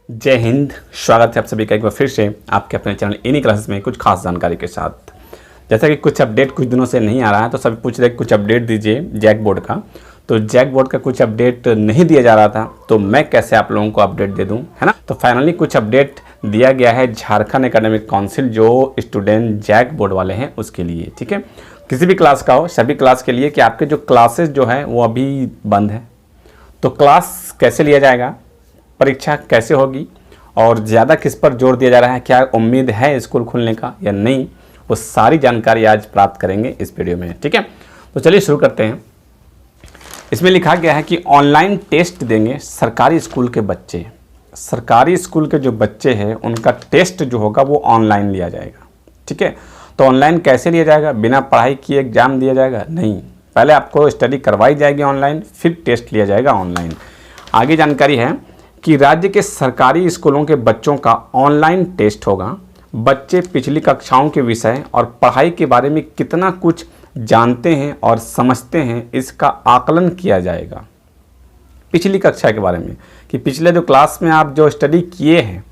जय हिंद। स्वागत है आप सभी का एक बार फिर से आपके अपने चैनल इन्हीं क्लासेस में कुछ खास जानकारी के साथ। जैसा कि कुछ अपडेट कुछ दिनों से नहीं आ रहा है तो सभी पूछ रहे कुछ अपडेट दीजिए जैक बोर्ड का। तो जैक बोर्ड का कुछ अपडेट नहीं दिया जा रहा था तो मैं कैसे आप लोगों को अपडेट दे दूं, है ना। तो फाइनली कुछ अपडेट दिया गया है झारखंड एकेडमिक काउंसिल जो स्टूडेंट जैक बोर्ड वाले हैं उसके लिए। ठीक है, किसी भी क्लास का हो, सभी क्लास के लिए कि आपके जो क्लासेस जो है वो अभी बंद है तो क्लास कैसे लिया जाएगा, परीक्षा कैसे होगी और ज़्यादा किस पर जोर दिया जा रहा है, क्या उम्मीद है स्कूल खुलने का या नहीं, वो सारी जानकारी आज प्राप्त करेंगे इस वीडियो में। ठीक है, तो चलिए शुरू करते हैं। इसमें लिखा गया है कि ऑनलाइन टेस्ट देंगे सरकारी स्कूल के बच्चे। सरकारी स्कूल के जो बच्चे हैं उनका टेस्ट जो होगा वो ऑनलाइन लिया जाएगा। ठीक है, तो ऑनलाइन कैसे लिया जाएगा, बिना पढ़ाई किए एग्जाम दिया जाएगा? नहीं, पहले आपको स्टडी करवाई जाएगी ऑनलाइन, फिर टेस्ट लिया जाएगा ऑनलाइन। आगे जानकारी है कि राज्य के सरकारी स्कूलों के बच्चों का ऑनलाइन टेस्ट होगा। बच्चे पिछली कक्षाओं के विषय और पढ़ाई के बारे में कितना कुछ जानते हैं और समझते हैं इसका आकलन किया जाएगा। पिछली कक्षा के बारे में कि पिछले जो क्लास में आप जो स्टडी किए हैं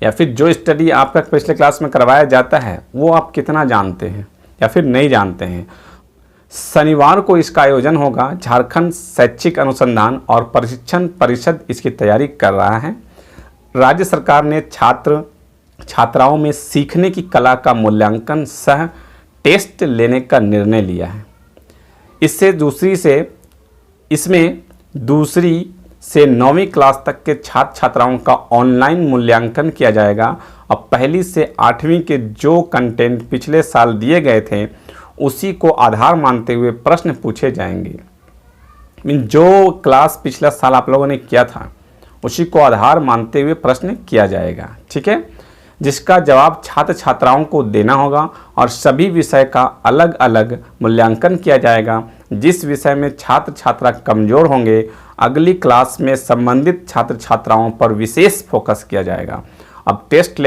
या फिर जो स्टडी आपका पिछले क्लास में करवाया जाता है वो आप कितना जानते हैं या फिर नहीं जानते हैं। शनिवार को इसका आयोजन होगा। झारखंड शैक्षिक अनुसंधान और प्रशिक्षण परिषद इसकी तैयारी कर रहा है। राज्य सरकार ने छात्राओं में सीखने की कला का मूल्यांकन सह टेस्ट लेने का निर्णय लिया है। इसमें दूसरी से 9वीं क्लास तक के छात्र छात्राओं का ऑनलाइन मूल्यांकन किया जाएगा और पहली से 8वीं के जो कंटेंट पिछले साल दिए गए थे उसी को आधार मानते हुए प्रश्न पूछे जाएंगे। जो क्लास पिछला साल आप लोगों ने किया था उसी को आधार मानते हुए प्रश्न किया जाएगा। ठीक है, जिसका जवाब छात्र छात्राओं को देना होगा और सभी विषय का अलग अलग मूल्यांकन किया जाएगा। जिस विषय में छात्र छात्रा कमज़ोर होंगे अगली क्लास में संबंधित छात्र छात्राओं पर विशेष फोकस किया जाएगा। अब टेस्ट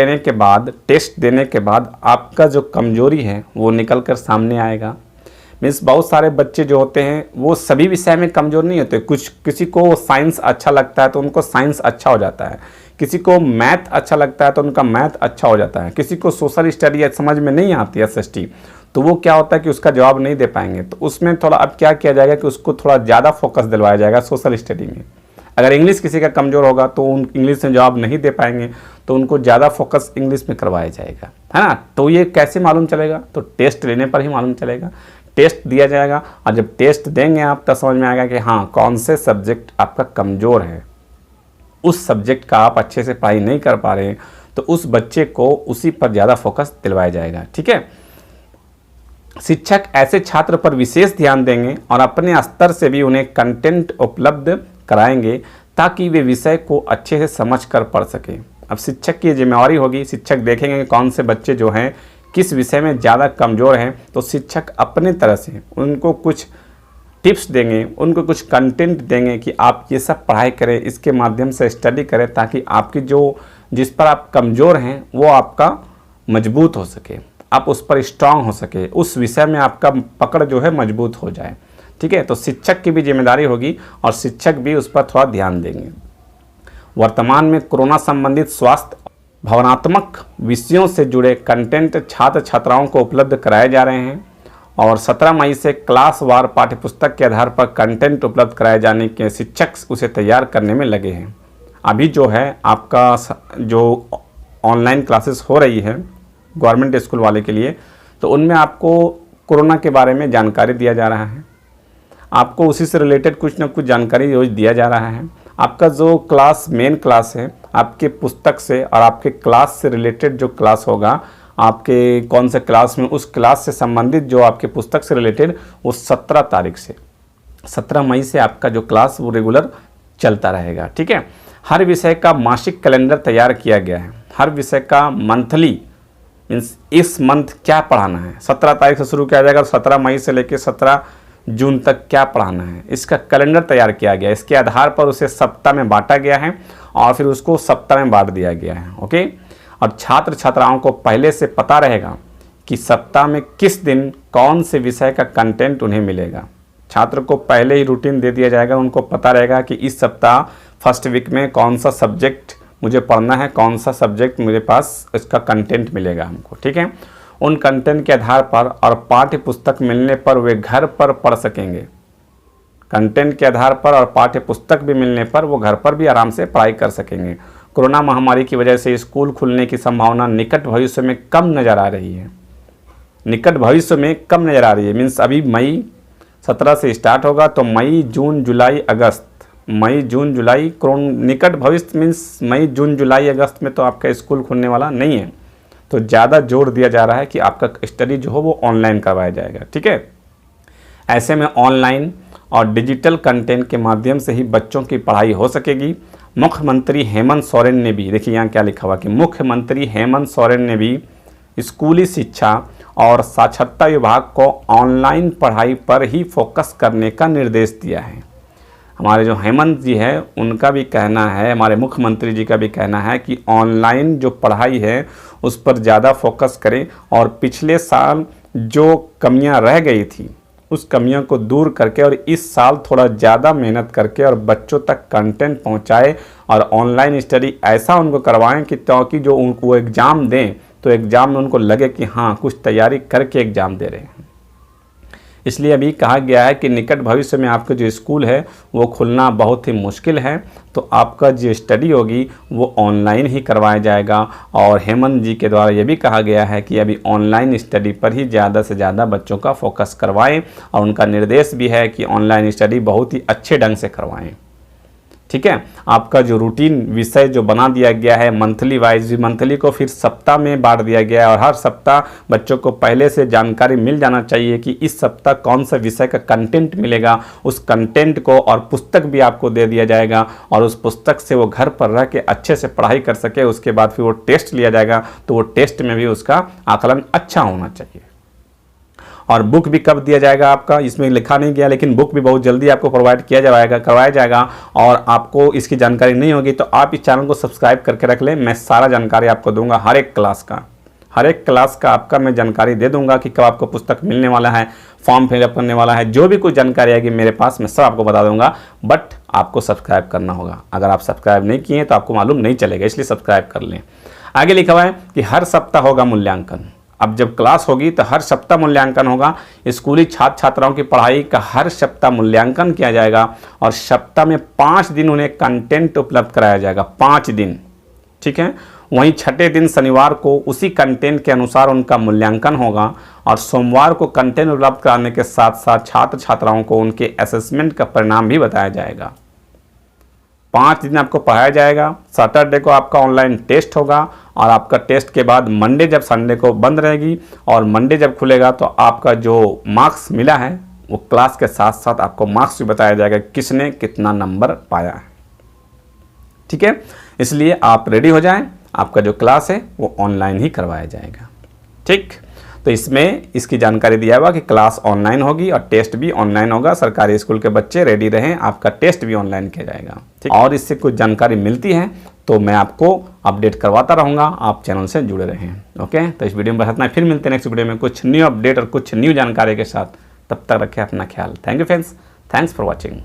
देने के बाद आपका जो कमजोरी है वो निकल कर सामने आएगा। मीन्स बहुत सारे बच्चे जो होते हैं वो सभी विषय में कमज़ोर नहीं होते। किसी को साइंस अच्छा लगता है तो उनको साइंस अच्छा हो जाता है, किसी को मैथ अच्छा लगता है तो उनका मैथ अच्छा हो जाता है, किसी को सोशल स्टडी समझ में नहीं आती है SST तो वो क्या होता है कि उसका जवाब नहीं दे पाएंगे। तो उसमें थोड़ा अब क्या किया जाएगा कि उसको थोड़ा ज़्यादा फोकस दिलवाया जाएगा सोशल स्टडी में। अगर इंग्लिश किसी का कमज़ोर होगा तो उन इंग्लिश में जवाब नहीं दे पाएंगे तो उनको ज़्यादा फोकस इंग्लिश में करवाया जाएगा, है ना। तो ये कैसे मालूम चलेगा, तो टेस्ट लेने पर ही मालूम चलेगा। टेस्ट दिया जाएगा और जब टेस्ट देंगे आप तब समझ में आएगा कि हाँ कौन से सब्जेक्ट आपका कमज़ोर है, उस सब्जेक्ट का आप अच्छे से पढ़ाई नहीं कर पा रहे हैं तो उस बच्चे को उसी पर ज़्यादा फोकस दिलवाया जाएगा। ठीक है, शिक्षक ऐसे छात्र पर विशेष ध्यान देंगे और अपने स्तर से भी उन्हें कंटेंट उपलब्ध कराएंगे ताकि वे विषय को अच्छे से समझ कर पढ़ सकें। अब शिक्षक की जिम्मेवारी होगी, शिक्षक देखेंगे कि कौन से बच्चे जो हैं किस विषय में ज़्यादा कमज़ोर हैं तो शिक्षक अपने तरह से उनको कुछ टिप्स देंगे, उनको कुछ कंटेंट देंगे कि आप ये सब पढ़ाई करें, इसके माध्यम से स्टडी करें ताकि आपकी जिस पर आप कमज़ोर हैं वो आपका मजबूत हो सके, आप उस पर स्ट्रांग हो सके, उस विषय में आपका पकड़ जो है मजबूत हो जाए। ठीक है, तो शिक्षक की भी जिम्मेदारी होगी और शिक्षक भी उस पर थोड़ा ध्यान देंगे। वर्तमान में कोरोना संबंधित स्वास्थ्य भावनात्मक विषयों से जुड़े कंटेंट छात्र छात्राओं को उपलब्ध कराए जा रहे हैं और 17 मई से क्लास वार पाठ्यपुस्तक के आधार पर कंटेंट उपलब्ध कराए जाने के शिक्षक उसे तैयार करने में लगे हैं। अभी जो है आपका जो ऑनलाइन क्लासेस हो रही है गवर्नमेंट स्कूल वाले के लिए तो उनमें आपको कोरोना के बारे में जानकारी दिया जा रहा है, आपको उसी से रिलेटेड कुछ ना कुछ जानकारी रोज दिया जा रहा है। आपका जो मेन क्लास है आपके पुस्तक से और आपके क्लास से रिलेटेड जो क्लास होगा, आपके कौन से क्लास में उस क्लास से संबंधित जो आपके पुस्तक से रिलेटेड वो 17 मई से आपका जो क्लास वो रेगुलर चलता रहेगा। ठीक है, हर विषय का मासिक कैलेंडर तैयार किया गया है। हर विषय का मंथली मीन्स इस मंथ क्या पढ़ाना है, 17 तारीख से शुरू किया जाएगा और 17 मई से लेकर 17 जून तक क्या पढ़ाना है इसका कैलेंडर तैयार किया गया। इसके आधार पर उसे सप्ताह में बांटा गया है और फिर उसको सप्ताह में बांट दिया गया है। ओके, और छात्र छात्राओं को पहले से पता रहेगा कि सप्ताह में किस दिन कौन से विषय का कंटेंट उन्हें मिलेगा। छात्र को पहले ही रूटीन दे दिया जाएगा, उनको पता रहेगा कि इस सप्ताह फर्स्ट वीक में कौन सा सब्जेक्ट मुझे पढ़ना है, कौन सा सब्जेक्ट मेरे पास इसका कंटेंट मिलेगा हमको, ठीक है। उन कंटेंट के आधार पर और पाठ्य पुस्तक मिलने पर वे घर पर पढ़ सकेंगे। कंटेंट के आधार पर और पाठ्य पुस्तक भी मिलने पर वो घर पर भी आराम से पढ़ाई कर सकेंगे। कोरोना महामारी की वजह से स्कूल खुलने की संभावना निकट भविष्य में कम नज़र आ रही है। निकट भविष्य में कम नज़र आ रही है मीन्स अभी मई 17 से स्टार्ट होगा तो मई जून जुलाई अगस्त, मई जून जुलाई, निकट भविष्य मीन्स मई जून जुलाई अगस्त में तो आपका स्कूल खुलने वाला नहीं है। तो ज़्यादा जोर दिया जा रहा है कि आपका स्टडी जो हो वो ऑनलाइन करवाया जाएगा, ठीक है। ऐसे में ऑनलाइन और डिजिटल कंटेंट के माध्यम से ही बच्चों की पढ़ाई हो सकेगी। मुख्यमंत्री हेमंत सोरेन ने भी, देखिए यहाँ क्या लिखा हुआ कि मुख्यमंत्री हेमंत सोरेन ने भी स्कूली शिक्षा और साक्षरता विभाग को ऑनलाइन पढ़ाई पर ही फोकस करने का निर्देश दिया है। हमारे जो हेमंत जी है उनका भी कहना है, हमारे मुख्यमंत्री जी का भी कहना है कि ऑनलाइन जो पढ़ाई है उस पर ज़्यादा फोकस करें और पिछले साल जो कमियां रह गई थी उस कमियों को दूर करके और इस साल थोड़ा ज़्यादा मेहनत करके और बच्चों तक कंटेंट पहुंचाए और ऑनलाइन स्टडी ऐसा उनको करवाएं कि ताकि जो उनको एग्ज़ाम दें तो एग्ज़ाम में उनको लगे कि हाँ कुछ तैयारी करके एग्ज़ाम दे रहे हैं। इसलिए अभी कहा गया है कि निकट भविष्य में आपका जो स्कूल है वो खुलना बहुत ही मुश्किल है, तो आपका जो स्टडी होगी वो ऑनलाइन ही करवाया जाएगा। और हेमंत जी के द्वारा ये भी कहा गया है कि अभी ऑनलाइन स्टडी पर ही ज़्यादा से ज़्यादा बच्चों का फोकस करवाएं और उनका निर्देश भी है कि ऑनलाइन स्टडी बहुत ही अच्छे ढंग से करवाएं, ठीक है। आपका जो रूटीन विषय जो बना दिया गया है मंथली वाइज, मंथली को फिर सप्ताह में बांट दिया गया है और हर सप्ताह बच्चों को पहले से जानकारी मिल जाना चाहिए कि इस सप्ताह कौन सा विषय का कंटेंट मिलेगा। उस कंटेंट को और पुस्तक भी आपको दे दिया जाएगा और उस पुस्तक से वो घर पर रह के अच्छे से पढ़ाई कर सके। उसके बाद फिर वो टेस्ट लिया जाएगा तो वो टेस्ट में भी उसका आकलन अच्छा होना चाहिए। और बुक भी कब दिया जाएगा आपका इसमें लिखा नहीं गया, लेकिन बुक भी बहुत जल्दी आपको प्रोवाइड करवाया जाएगा। और आपको इसकी जानकारी नहीं होगी तो आप इस चैनल को सब्सक्राइब करके रख लें, मैं सारा जानकारी आपको दूंगा। हर एक क्लास का आपका मैं जानकारी दे दूंगा कि कब आपको पुस्तक मिलने वाला है, फॉर्म फिलअप करने वाला है, जो भी कुछ जानकारी आएगी मेरे पास मैं सब आपको बता दूंगा। बट आपको सब्सक्राइब करना होगा, अगर आप सब्सक्राइब नहीं किए तो आपको मालूम नहीं चलेगा, इसलिए सब्सक्राइब कर लें। आगे लिखा हुआ है कि हर सप्ताह होगा मूल्यांकन। अब जब क्लास होगी तो हर सप्ताह मूल्यांकन होगा। स्कूली छात्र छात्राओं की पढ़ाई का हर सप्ताह मूल्यांकन किया जाएगा और सप्ताह में 5 दिन उन्हें कंटेंट उपलब्ध कराया जाएगा, 5 दिन, ठीक है। वहीं छठे दिन शनिवार को उसी कंटेंट के अनुसार उनका मूल्यांकन होगा और सोमवार को कंटेंट उपलब्ध कराने के साथ साथ छात्र छात्राओं को उनके असेसमेंट का परिणाम भी बताया जाएगा। 5 दिन आपको पढ़ाया जाएगा। सैटरडे को आपका ऑनलाइन टेस्ट होगा और आपका टेस्ट के बाद मंडे जब संडे को बंद रहेगी और मंडे जब खुलेगा तो आपका जो मार्क्स मिला है वो क्लास के साथ साथ आपको मार्क्स भी बताया जाएगा किसने कितना नंबर पाया है, ठीक है। इसलिए आप रेडी हो जाएं, आपका जो क्लास है वो ऑनलाइन ही करवाया जाएगा, ठीक। तो इसमें इसकी जानकारी दिया हुआ कि क्लास ऑनलाइन होगी और टेस्ट भी ऑनलाइन होगा। सरकारी स्कूल के बच्चे रेडी रहें, आपका टेस्ट भी ऑनलाइन किया जाएगा, ठीक। और इससे कुछ जानकारी मिलती है तो मैं आपको अपडेट करवाता रहूँगा, आप चैनल से जुड़े रहें, ओके। तो इस वीडियो में बस इतना, फिर मिलते हैं नेक्स्ट वीडियो में कुछ न्यू अपडेट और कुछ न्यू जानकारी के साथ। तब तक रखें अपना ख्याल। Thank you friends, thanks for watching.